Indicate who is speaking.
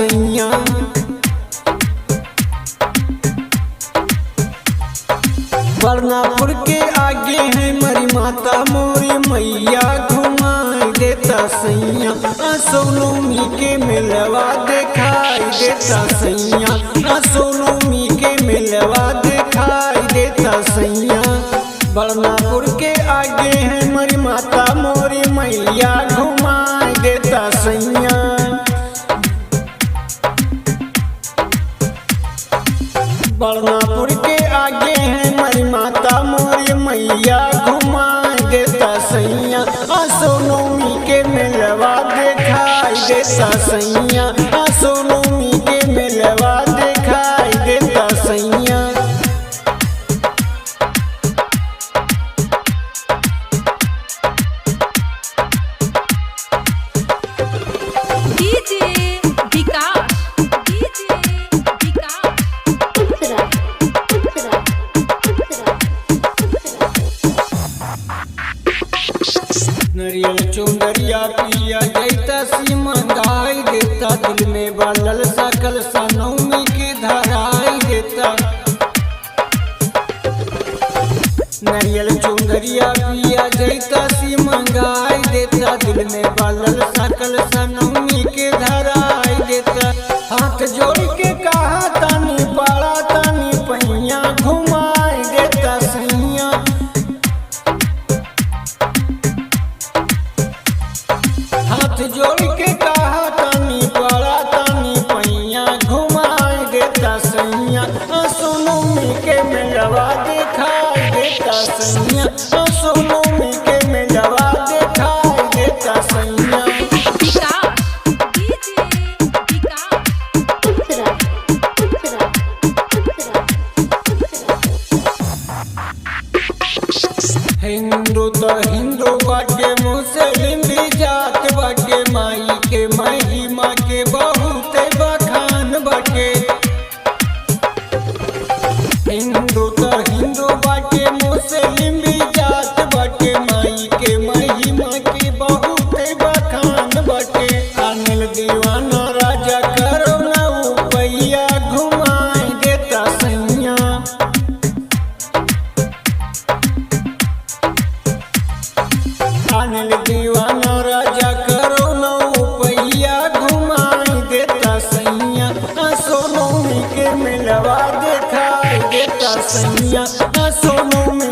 Speaker 1: सैया। बरनापुर के आगे है मरी माता मोरी मैया घुमाई देता सैया। सोनमी के मिलवा दिखाई देता सैया। सोनमी के मिलवा दिखाई देता सैया। बरनापुर के आगे है मरी माता मोरी मैया घुमाई देता सैया। बरनापुर के आगे है मरी माता मोरी मैया घुमाई देता सैया। सोनमी के मिलवा दिखाई देता सैया। सोनमी के मिलवा दिखाई देता सैया। नरियल चुंदरिया पिया जैता सी मंगाई देता। दिल में बालल सकल सनौमी के धराई देता। नरियल चुंदरिया पिया जैता सी मंगाई देता। दिल में बालल सकल सनौमी के धराई देता। हाथ जोड़ के कहा तानी पाड़ा तानी पहिया घुमाई देता सैया। हाथ जोड़ के कहा तानी पाड़ा तानी पहिया घुमाई देता सैया। सोनमी के मिलवा दिखाई देता सैया। सोनमी के मिलवा दिखाई देता सैया। हिंदू तो हिंदू बाटे मुस्लिम भी जात बाटे। माई के महिमा के बहुत बखान बाटे। हिंदू तो हिंदू बाटे मुस्लिम भी जात बाटे। माई के महिमा के बहुत बखान बाटे। अनिल दीवाना राजा करो ना उपैया घुमाई देता सैया। अनिल दीवाना राजा करो नौ पैया घुमाई देता सैया। सोनमी के मिलवा दिखाई देता सैया। सोनमी